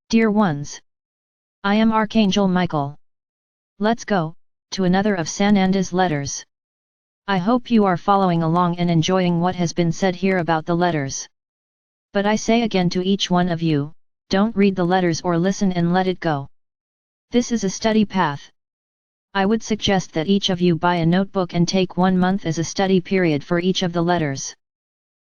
Dear ones, I am Archangel Michael. Let's go to another of Sananda's letters. I hope you are following along and enjoying what has been said here about the letters. But I say again to each one of you, don't read the letters or listen and let it go. This is a study path. I would suggest that each of you buy a notebook and take 1 month as a study period for each of the letters.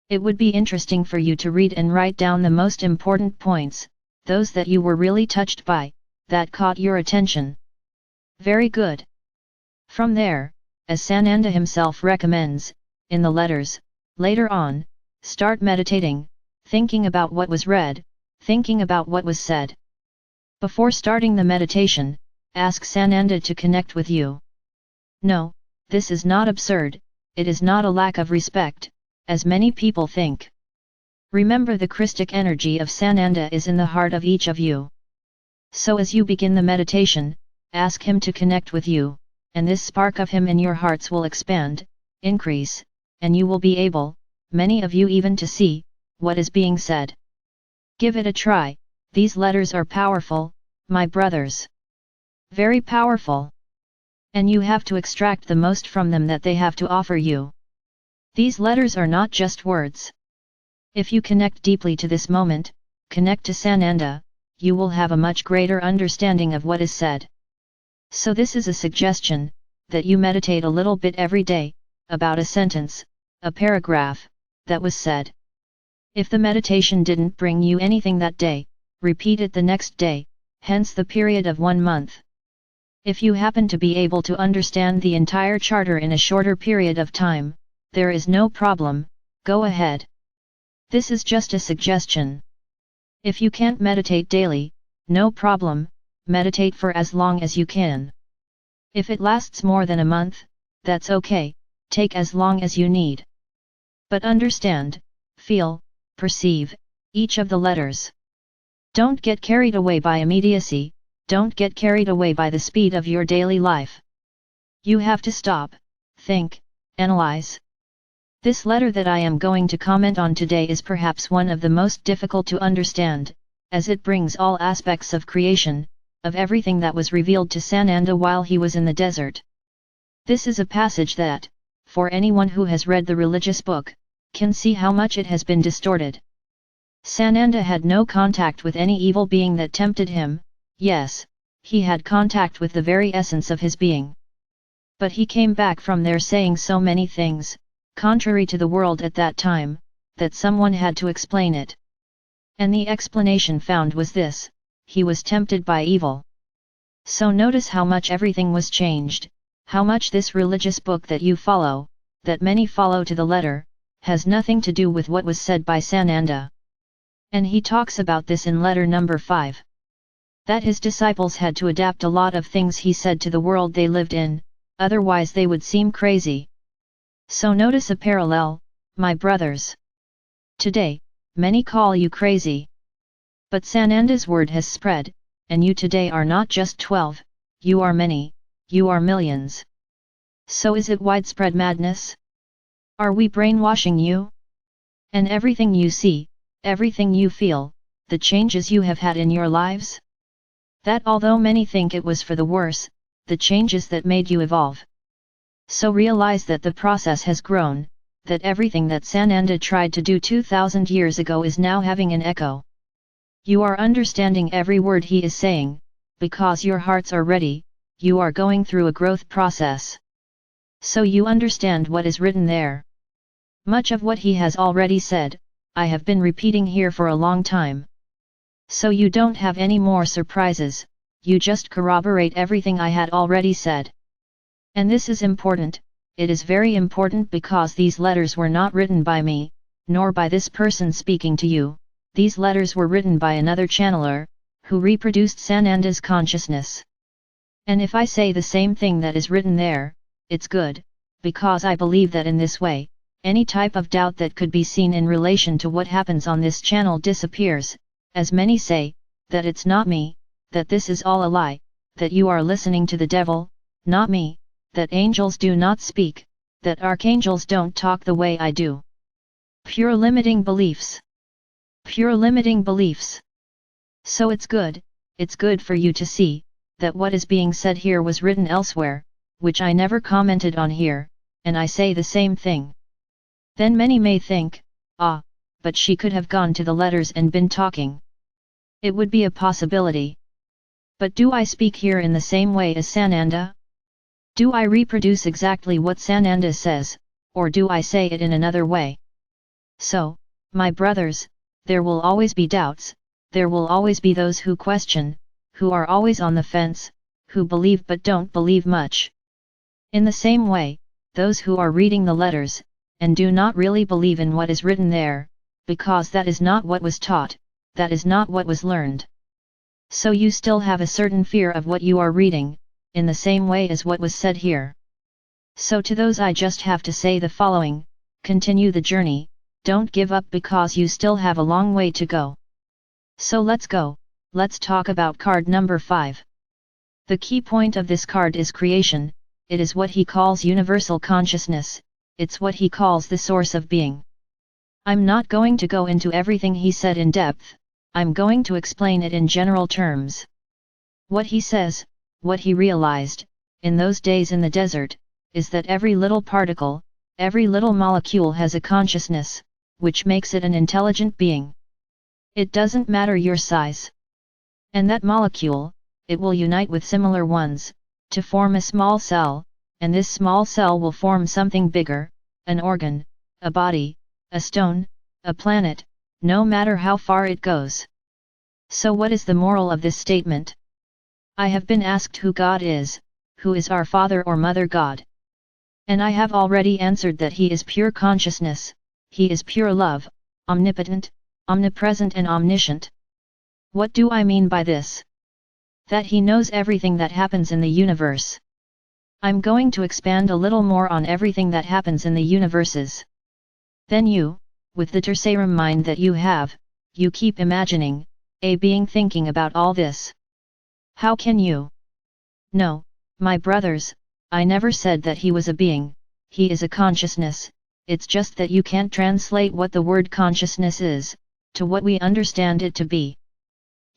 It would be interesting for you to read and write down the most important points, those that you were really touched by, that caught your attention. Very good. From there, as Sananda himself recommends, in the letters, later on, start meditating, thinking about what was read, thinking about what was said. Before starting the meditation, ask Sananda to connect with you. No, this is not absurd, it is not a lack of respect, as many people think. Remember, the Christic energy of Sananda is in the heart of each of you. So as you begin the meditation, ask him to connect with you, and this spark of him in your hearts will expand, increase, and you will be able, many of you even to see, what is being said. Give it a try. These letters are powerful, my brothers. Very powerful. And you have to extract the most from them that they have to offer you. These letters are not just words. If you connect deeply to this moment, connect to Sananda, you will have a much greater understanding of what is said. So this is a suggestion, that you meditate a little bit every day, about a sentence, a paragraph, that was said. If the meditation didn't bring you anything that day, repeat it the next day, hence the period of 1 month. If you happen to be able to understand the entire charter in a shorter period of time, there is no problem, go ahead. This is just a suggestion. If you can't meditate daily, no problem, meditate for as long as you can. If it lasts more than a month, that's okay, take as long as you need. But understand, feel, perceive, each of the letters. Don't get carried away by immediacy, don't get carried away by the speed of your daily life. You have to stop, think, analyze. This letter that I am going to comment on today is perhaps one of the most difficult to understand, as it brings all aspects of creation, of everything that was revealed to Sananda while he was in the desert. This is a passage that, for anyone who has read the religious book, can see how much it has been distorted. Sananda had no contact with any evil being that tempted him, yes, he had contact with the very essence of his being. But he came back from there saying so many things, contrary to the world at that time, that someone had to explain it. And the explanation found was this: he was tempted by evil. So notice how much everything was changed, how much this religious book that you follow, that many follow to the letter, has nothing to do with what was said by Sananda. And he talks about this in letter number 5. That his disciples had to adapt a lot of things he said to the world they lived in, otherwise they would seem crazy. So notice a parallel, my brothers. Today, many call you crazy. But Sananda's word has spread, and you today are not just 12, you are many, you are millions. So is it widespread madness? Are we brainwashing you? And everything you see, everything you feel, the changes you have had in your lives? That although many think it was for the worse, the changes that made you evolve. So realize that the process has grown, that everything that Sananda tried to do 2000 years ago is now having an echo. You are understanding every word he is saying, because your hearts are ready, you are going through a growth process. So you understand what is written there. Much of what he has already said, I have been repeating here for a long time. So you don't have any more surprises, you just corroborate everything I had already said. And this is important, it is very important, because these letters were not written by me, nor by this person speaking to you, these letters were written by another channeler, who reproduced Sananda's consciousness. And if I say the same thing that is written there, it's good, because I believe that in this way, any type of doubt that could be seen in relation to what happens on this channel disappears, as many say, that it's not me, that this is all a lie, that you are listening to the devil, not me, that angels do not speak, that archangels don't talk the way I do. Pure limiting beliefs. Pure limiting beliefs. So it's good for you to see, that what is being said here was written elsewhere, which I never commented on here, and I say the same thing. Then many may think, ah, but she could have gone to the letters and been talking. It would be a possibility. But do I speak here in the same way as Sananda? Do I reproduce exactly what Sananda says, or do I say it in another way? So, my brothers, there will always be doubts, there will always be those who question, who are always on the fence, who believe but don't believe much. In the same way, those who are reading the letters, and do not really believe in what is written there, because that is not what was taught, that is not what was learned. So you still have a certain fear of what you are reading, in the same way as what was said here. So to those I just have to say the following: continue the journey, don't give up because you still have a long way to go. So let's go, let's talk about card number 5. The key point of this card is creation, it is what he calls universal consciousness, it's what he calls the source of being. I'm not going to go into everything he said in depth, I'm going to explain it in general terms. What he says, what he realized, in those days in the desert, is that every little particle, every little molecule has a consciousness, which makes it an intelligent being. It doesn't matter your size. And that molecule, it will unite with similar ones, to form a small cell, and this small cell will form something bigger, an organ, a body, a stone, a planet, no matter how far it goes. So what is the moral of this statement? I have been asked who God is, who is our Father or Mother God. And I have already answered that He is pure consciousness, He is pure love, omnipotent, omnipresent and omniscient. What do I mean by this? That He knows everything that happens in the universe. I'm going to expand a little more on everything that happens in the universes. Then you, with the tersarum mind that you have, you keep imagining, a being thinking about all this. How can you? No, my brothers, I never said that he was a being, he is a consciousness, it's just that you can't translate what the word consciousness is, to what we understand it to be.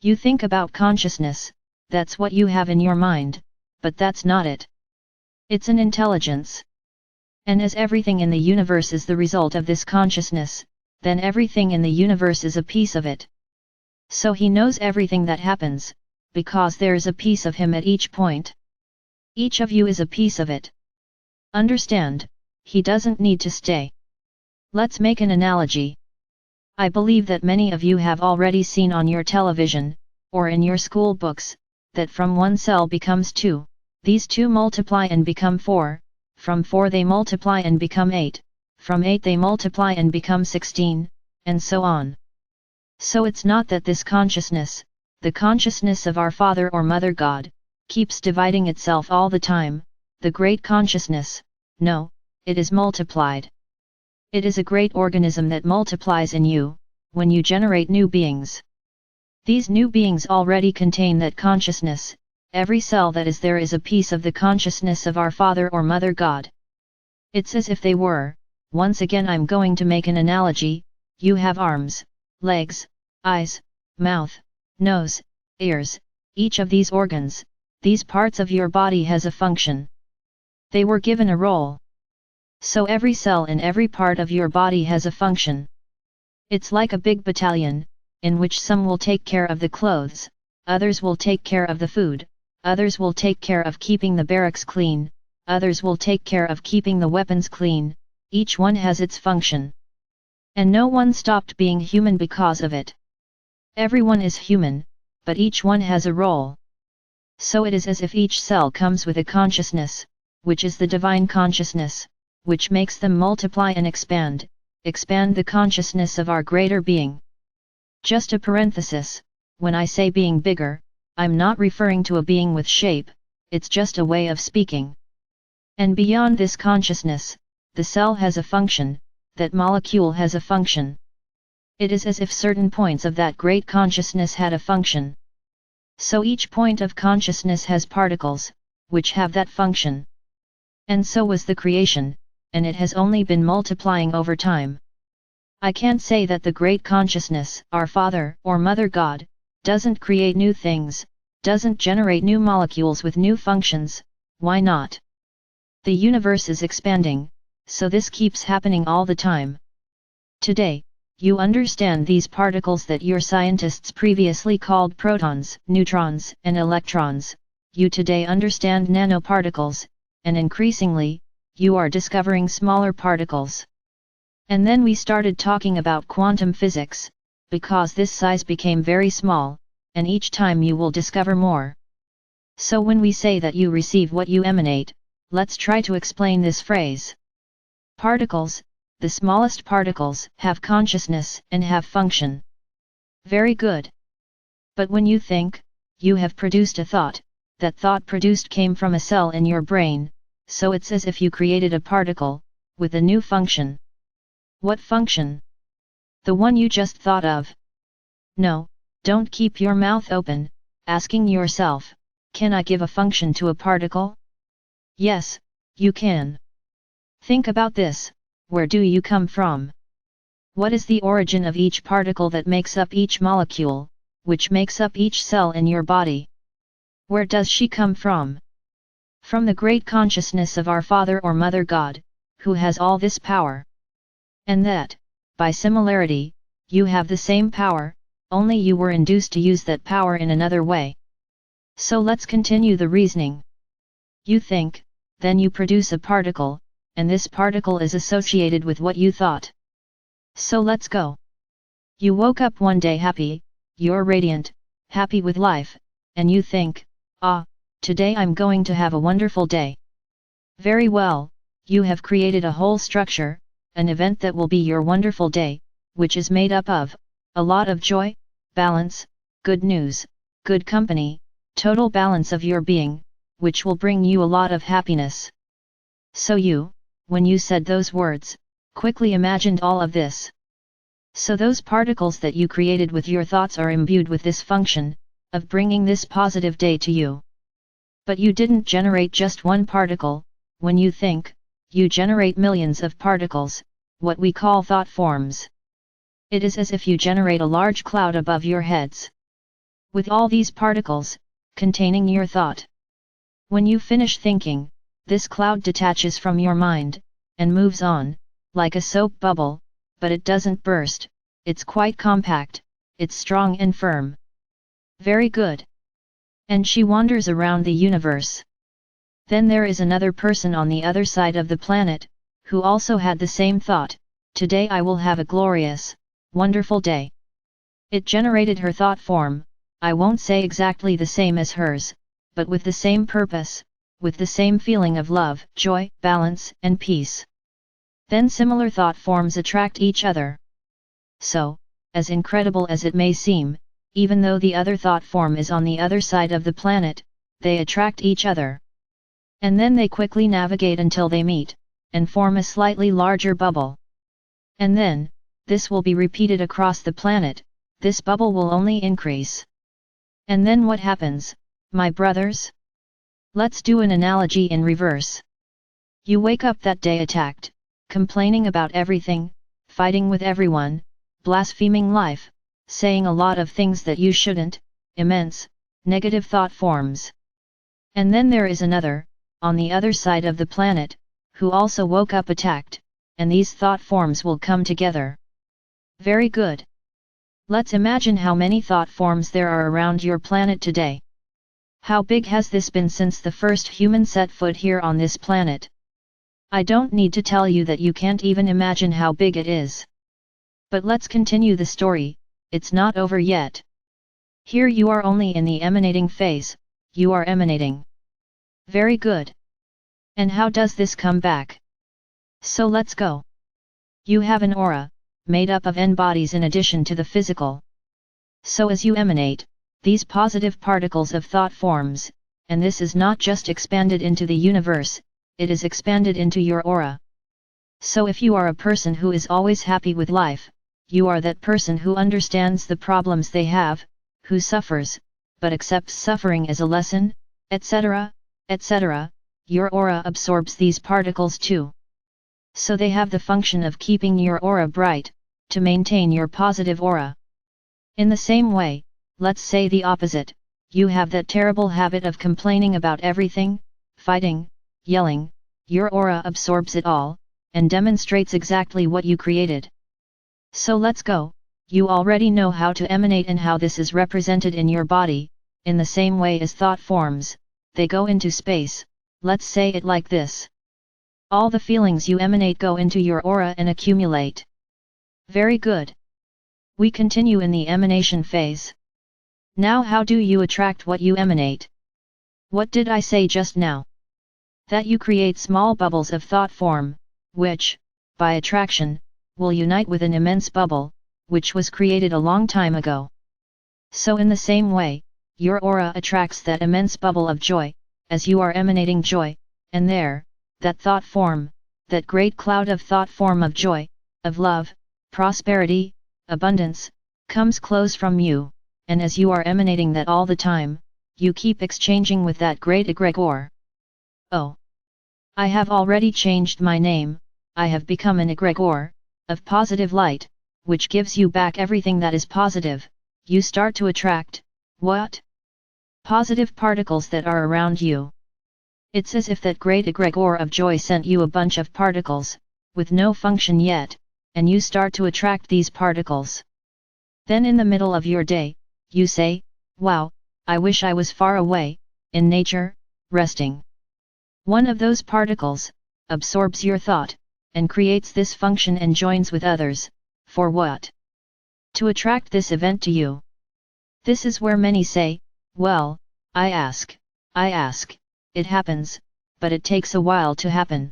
You think about consciousness, that's what you have in your mind, but that's not it. It's an intelligence. And as everything in the universe is the result of this consciousness, then everything in the universe is a piece of it. So he knows everything that happens, because there is a piece of him at each point. Each of you is a piece of it. Understand, he doesn't need to stay. Let's make an analogy. I believe that many of you have already seen on your television, or in your school books, that from one cell becomes 2, these 2 multiply and become 4, from 4 they multiply and become 8, from 8 they multiply and become 16, and so on. So it's not that this consciousness, the consciousness of our Father or Mother God, keeps dividing itself all the time, the great consciousness, no, it is multiplied. It is a great organism that multiplies in you, when you generate new beings. These new beings already contain that consciousness, every cell that is there is a piece of the consciousness of our Father or Mother God. It's as if they were, once again I'm going to make an analogy, you have arms, legs, eyes, mouth, nose, ears, each of these organs, these parts of your body has a function. They were given a role. So every cell in every part of your body has a function. It's like a big battalion, in which some will take care of the clothes, others will take care of the food, others will take care of keeping the barracks clean, others will take care of keeping the weapons clean, each one has its function. And no one stopped being human because of it. Everyone is human, but each one has a role. So it is as if each cell comes with a consciousness, which is the divine consciousness, which makes them multiply and expand the consciousness of our greater being. Just a parenthesis, when I say being bigger, I'm not referring to a being with shape, it's just a way of speaking. And beyond this consciousness, the cell has a function, that molecule has a function. It is as if certain points of that great consciousness had a function. So each point of consciousness has particles, which have that function. And so was the creation, and it has only been multiplying over time. I can't say that the great consciousness, our Father or Mother God, doesn't create new things, doesn't generate new molecules with new functions. Why not? The universe is expanding, so this keeps happening all the time. Today, you understand these particles that your scientists previously called protons, neutrons, and electrons. You today understand nanoparticles, and increasingly, you are discovering smaller particles. And then we started talking about quantum physics, because this size became very small, and each time you will discover more. So when we say that you receive what you emanate, let's try to explain this phrase. Particles, the smallest particles, have consciousness and have function. Very good. But when you think, you have produced a thought, that thought produced came from a cell in your brain, so it's as if you created a particle, with a new function. What function? The one you just thought of. No, don't keep your mouth open, asking yourself, can I give a function to a particle? Yes, you can. Think about this, where do you come from? What is the origin of each particle that makes up each molecule, which makes up each cell in your body? Where does she come from? From the great consciousness of our Father or Mother God, who has all this power. And that, by similarity, you have the same power, only you were induced to use that power in another way. So let's continue the reasoning. You think, then you produce a particle, and this particle is associated with what you thought. So let's go. You woke up one day happy, you're radiant, happy with life, and you think, today I'm going to have a wonderful day. Very well, you have created a whole structure, an event that will be your wonderful day, which is made up of a lot of joy, balance, good news, good company, total balance of your being, which will bring you a lot of happiness. So you, when you said those words, quickly imagined all of this. So those particles that you created with your thoughts are imbued with this function, of bringing this positive day to you. But you didn't generate just one particle. When you think, you generate millions of particles, what we call thought forms. It is as if you generate a large cloud above your heads, with all these particles, containing your thought. When you finish thinking, this cloud detaches from your mind, and moves on, like a soap bubble, but it doesn't burst, it's quite compact, it's strong and firm. Very good. And she wanders around the universe. Then there is another person on the other side of the planet, who also had the same thought, today I will have a glorious, wonderful day. It generated her thought form, I won't say exactly the same as hers, but with the same purpose, with the same feeling of love, joy, balance, and peace. Then similar thought forms attract each other. So, as incredible as it may seem, even though the other thought form is on the other side of the planet, they attract each other. And then they quickly navigate until they meet, and form a slightly larger bubble. And then, this will be repeated across the planet, this bubble will only increase. And then what happens, my brothers? Let's do an analogy in reverse. You wake up that day attacked, complaining about everything, fighting with everyone, blaspheming life, saying a lot of things that you shouldn't, immense, negative thought forms. And then there is another, on the other side of the planet, who also woke up attacked, and these thought forms will come together. Very good. Let's imagine how many thought forms there are around your planet today. How big has this been since the first human set foot here on this planet? I don't need to tell you that you can't even imagine how big it is. But let's continue the story, it's not over yet. Here you are only in the emanating phase, you are emanating. Very good. And how does this come back? So let's go. You have an aura, made up of N bodies in addition to the physical. So as you emanate, these positive particles of thought forms, and this is not just expanded into the universe, it is expanded into your aura. So if you are a person who is always happy with life, you are that person who understands the problems they have, who suffers, but accepts suffering as a lesson, etc., etc., your aura absorbs these particles too. So they have the function of keeping your aura bright, to maintain your positive aura. In the same way, let's say the opposite, you have that terrible habit of complaining about everything, fighting, yelling, your aura absorbs it all, and demonstrates exactly what you created. So let's go, you already know how to emanate and how this is represented in your body, in the same way as thought forms, they go into space, let's say it like this. All the feelings you emanate go into your aura and accumulate. Very good. We continue in the emanation phase. Now how do you attract what you emanate? What did I say just now? That you create small bubbles of thought form, which, by attraction, will unite with an immense bubble, which was created a long time ago. So in the same way, your aura attracts that immense bubble of joy, as you are emanating joy, and there, that thought form, that great cloud of thought form of joy, of love, prosperity, abundance, comes close from you, and as you are emanating that all the time, you keep exchanging with that great egregore. Oh! I have already changed my name, I have become an egregore, of positive light, which gives you back everything that is positive, you start to attract, what? Positive particles that are around you. It's as if that great egregore of joy sent you a bunch of particles, with no function yet, and you start to attract these particles. Then in the middle of your day, you say, wow, I wish I was far away, in nature, resting. One of those particles, absorbs your thought, and creates this function and joins with others, for what? To attract this event to you. This is where many say, well, I ask, it happens, but it takes a while to happen.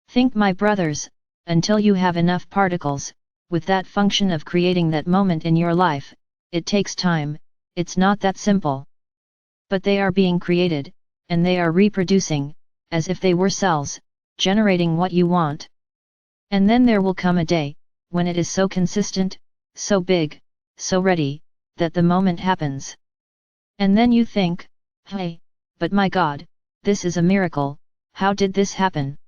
Think my brothers, until you have enough particles, with that function of creating that moment in your life, it takes time, it's not that simple. But they are being created, and they are reproducing, as if they were cells, generating what you want. And then there will come a day, when it is so consistent, so big, so ready, that the moment happens. And then you think, hey, but my God, this is a miracle, how did this happen?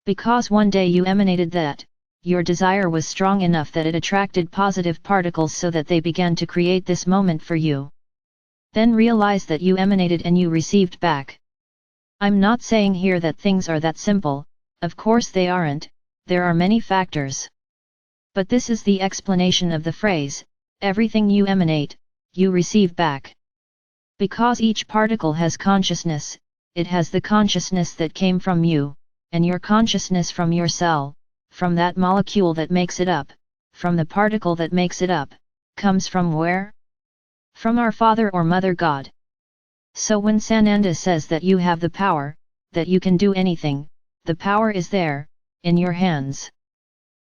Because one day you emanated that, your desire was strong enough that it attracted positive particles so that they began to create this moment for you. Then realize that you emanated and you received back. I'm not saying here that things are that simple, of course they aren't, there are many factors. But this is the explanation of the phrase, everything you emanate, you receive back. Because each particle has consciousness, it has the consciousness that came from you, and your consciousness from your cell, from that molecule that makes it up, from the particle that makes it up, comes from where? From our Father or Mother God. So when Sananda says that you have the power, that you can do anything, the power is there, in your hands.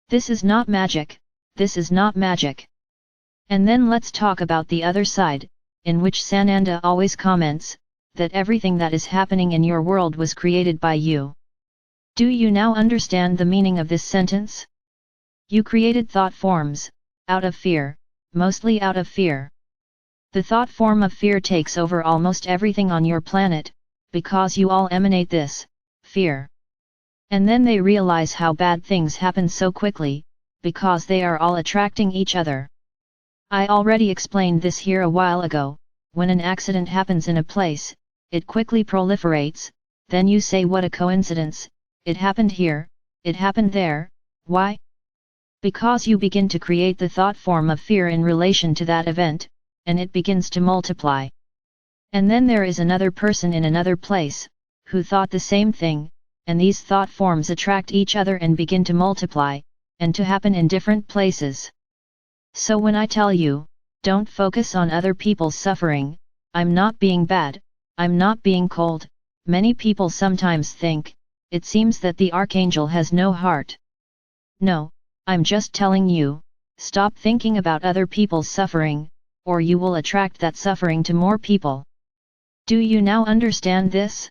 This is not magic, this is not magic. And then let's talk about the other side, in which Sananda always comments, that everything that is happening in your world was created by you. Do you now understand the meaning of this sentence? You created thought forms, out of fear, mostly out of fear. The thought form of fear takes over almost everything on your planet, because you all emanate this, fear. And then they realize how bad things happen so quickly, because they are all attracting each other. I already explained this here a while ago, when an accident happens in a place, it quickly proliferates, then you say what a coincidence, it happened here, it happened there, why? Because you begin to create the thought form of fear in relation to that event, and it begins to multiply. And then there is another person in another place, who thought the same thing, and these thought forms attract each other and begin to multiply, and to happen in different places. So when I tell you, don't focus on other people's suffering, I'm not being bad, I'm not being cold, many people sometimes think, it seems that the Archangel has no heart. No, I'm just telling you, stop thinking about other people's suffering, or you will attract that suffering to more people. Do you now understand this?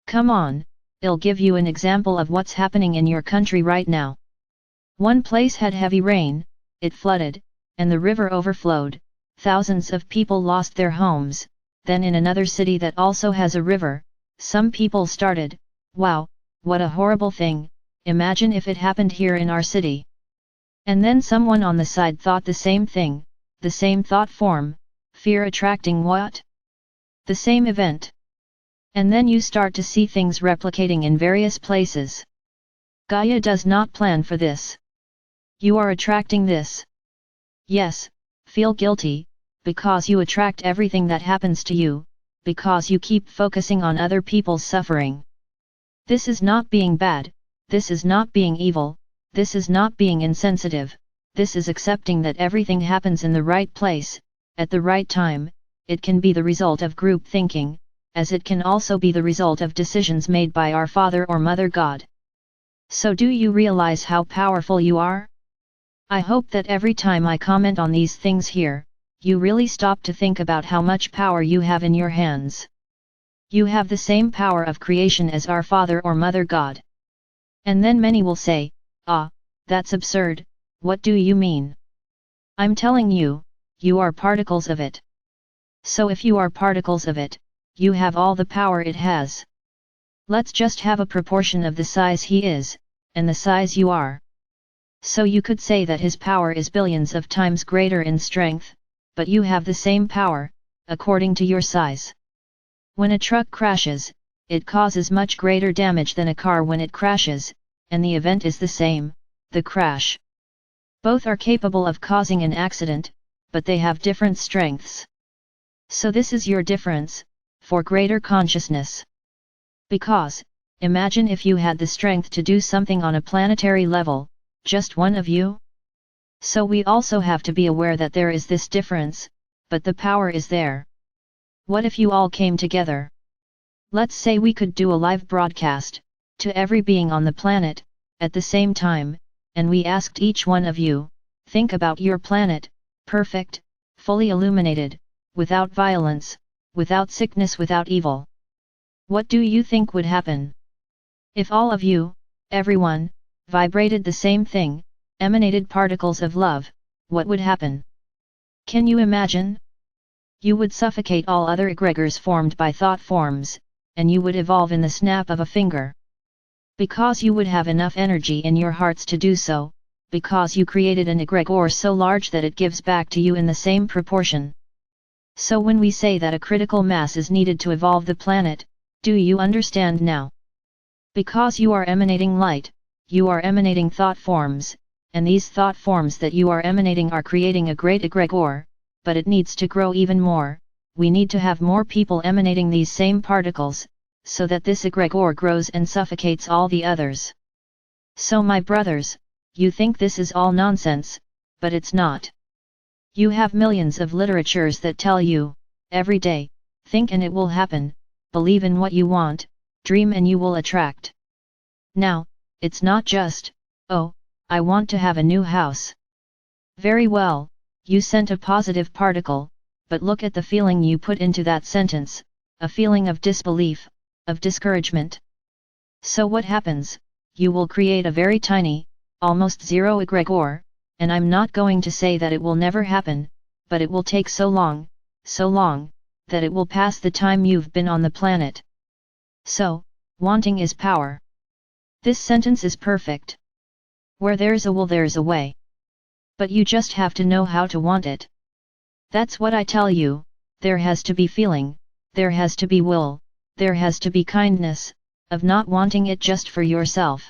Come on, I'll give you an example of what's happening in your country right now. One place had heavy rain, it flooded, and the river overflowed, thousands of people lost their homes. Then in another city that also has a river, some people started, wow, what a horrible thing, imagine if it happened here in our city. And then someone on the side thought the same thing, the same thought form, Fear attracting what? The same event. And then you start to see things replicating in various places. Gaia does not plan for this. You are attracting this. Yes, feel guilty, because you attract everything that happens to you, because you keep focusing on other people's suffering. This is not being bad, this is not being evil, this is not being insensitive, this is accepting that everything happens in the right place, at the right time. It can be the result of group thinking, as it can also be the result of decisions made by our Father or Mother God. So do you realize how powerful you are? I hope that every time I comment on these things here, you really stop to think about how much power you have in your hands. You have the same power of creation as our Father or Mother God. And then many will say, "Ah, that's absurd, what do you mean?" I'm telling you, you are particles of it. So if you are particles of it, you have all the power it has. Let's just have a proportion of the size he is, and the size you are. So you could say that his power is billions of times greater in strength, but you have the same power, according to your size. When a truck crashes, it causes much greater damage than a car when it crashes, and the event is the same, the crash. Both are capable of causing an accident, but they have different strengths. So this is your difference, for greater consciousness. Because, imagine if you had the strength to do something on a planetary level, just one of you? So we also have to be aware that there is this difference, but the power is there. What if you all came together? Let's say we could do a live broadcast, to every being on the planet, at the same time, and we asked each one of you, think about your planet, perfect, fully illuminated, without violence, without sickness, without evil. What do you think would happen? If all of you, everyone, vibrated the same thing, emanated particles of love, what would happen? Can you imagine? You would suffocate all other egregors formed by thought forms, and you would evolve in the snap of a finger. Because you would have enough energy in your hearts to do so, because you created an egregor so large that it gives back to you in the same proportion. So when we say that a critical mass is needed to evolve the planet, do you understand now? Because you are emanating light, you are emanating thought forms, and these thought forms that you are emanating are creating a great egregor, but it needs to grow even more. We need to have more people emanating these same particles, so that this egregor grows and suffocates all the others. So my brothers, you think this is all nonsense, but it's not. You have millions of literatures that tell you, every day, think and it will happen, believe in what you want, dream and you will attract. Now, it's not just, oh, I want to have a new house. Very well, you sent a positive particle, but look at the feeling you put into that sentence, a feeling of disbelief, of discouragement. So what happens? You will create a very tiny, almost zero egregor, and I'm not going to say that it will never happen, but it will take so long, that it will pass the time you've been on the planet. So, wanting is power. This sentence is perfect. Where there's a will there's a way. But you just have to know how to want it. That's what I tell you, there has to be feeling, there has to be will, there has to be kindness, of not wanting it just for yourself.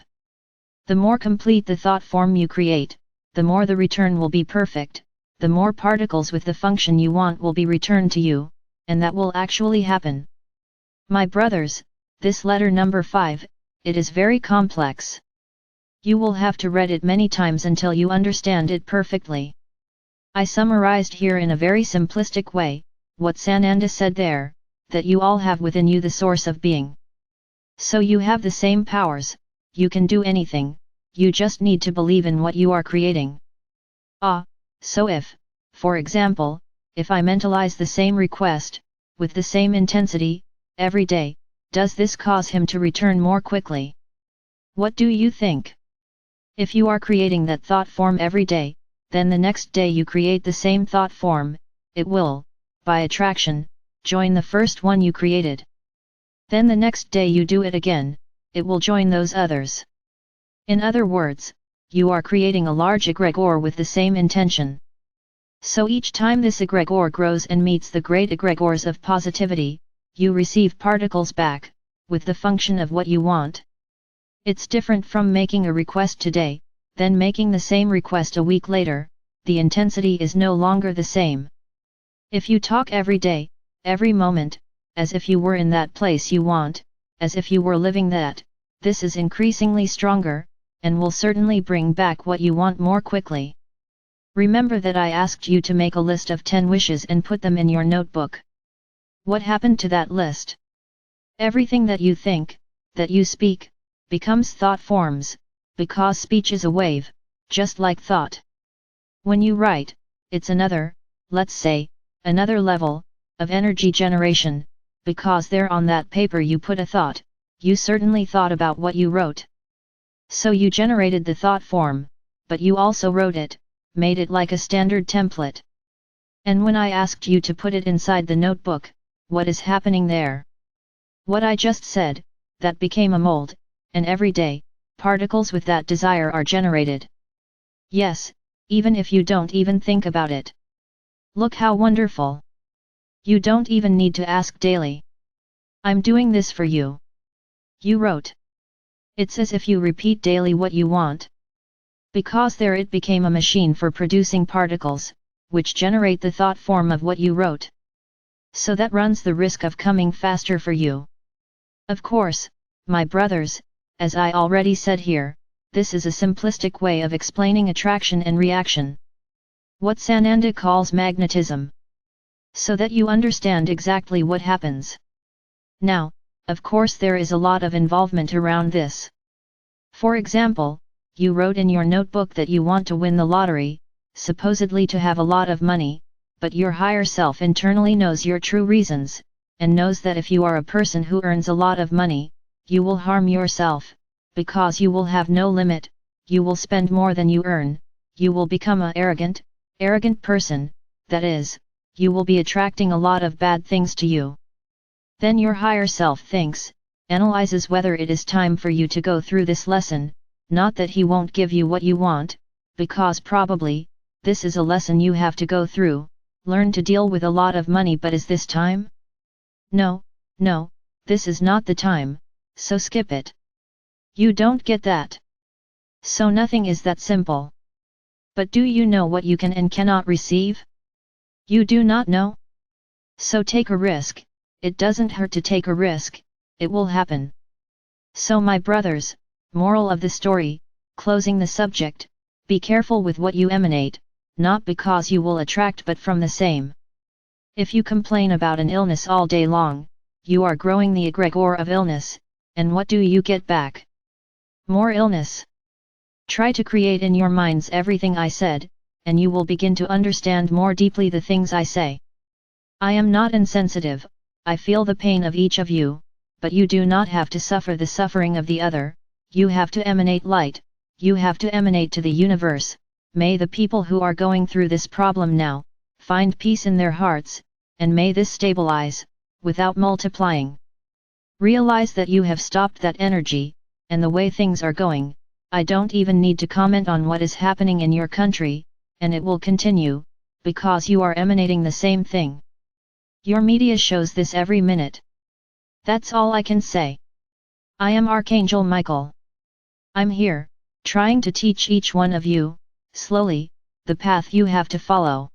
The more complete the thought form you create, the more the return will be perfect, the more particles with the function you want will be returned to you, and that will actually happen. My brothers, this letter number 5, it is very complex. You will have to read it many times until you understand it perfectly. I summarized here in a very simplistic way, what Sananda said there, that you all have within you the source of being. So you have the same powers, you can do anything, you just need to believe in what you are creating. So if, for example, if I mentalize the same request, with the same intensity, every day, does this cause him to return more quickly? What do you think? If you are creating that thought form every day, then the next day you create the same thought form, it will, by attraction, join the first one you created. Then the next day you do it again, it will join those others. In other words, you are creating a large egregor with the same intention. So each time this egregore grows and meets the great egregores of positivity, you receive particles back, with the function of what you want. It's different from making a request today, then making the same request a week later. The intensity is no longer the same. If you talk every day, every moment, as if you were in that place you want, as if you were living that, this is increasingly stronger, and will certainly bring back what you want more quickly. Remember that I asked you to make a list of 10 wishes and put them in your notebook. What happened to that list? Everything that you think, that you speak, becomes thought forms, because speech is a wave, just like thought. When you write, it's another, let's say, another level, of energy generation, because there on that paper you put a thought, you certainly thought about what you wrote. So you generated the thought form, but you also wrote it, made it like a standard template. And when I asked you to put it inside the notebook, what is happening there? What I just said, that became a mold, and every day, particles with that desire are generated. Yes, even if you don't even think about it. Look how wonderful! You don't even need to ask daily. I'm doing this for you. You wrote. It's as if you repeat daily what you want. Because there it became a machine for producing particles, which generate the thought form of what you wrote. So that runs the risk of coming faster for you. Of course, my brothers, as I already said here, this is a simplistic way of explaining attraction and reaction. What Sananda calls magnetism. So that you understand exactly what happens. Now, of course there is a lot of involvement around this. For example, you wrote in your notebook that you want to win the lottery, supposedly to have a lot of money, but your higher self internally knows your true reasons, and knows that if you are a person who earns a lot of money, you will harm yourself, because you will have no limit, you will spend more than you earn, you will become an arrogant person, that is, you will be attracting a lot of bad things to you. Then your higher self thinks, analyzes whether it is time for you to go through this lesson, not that he won't give you what you want, because probably, this is a lesson you have to go through, learn to deal with a lot of money, but is this time? No, this is not the time, so skip it. You don't get that. So nothing is that simple. But do you know what you can and cannot receive? You do not know? So take a risk, it doesn't hurt to take a risk, it will happen. So my brothers, moral of the story, closing the subject, be careful with what you emanate, not because you will attract but from the same. If you complain about an illness all day long, you are growing the egregore of illness, and what do you get back? More illness. Try to create in your minds everything I said, and you will begin to understand more deeply the things I say. I am not insensitive, I feel the pain of each of you, but you do not have to suffer the suffering of the other, you have to emanate light, you have to emanate to the universe. May the people who are going through this problem now, find peace in their hearts, and may this stabilize, without multiplying. Realize that you have stopped that energy, and the way things are going, I don't even need to comment on what is happening in your country, and it will continue, because you are emanating the same thing. Your media shows this every minute. That's all I can say. I am Archangel Michael. I'm here, trying to teach each one of you, slowly, the path you have to follow.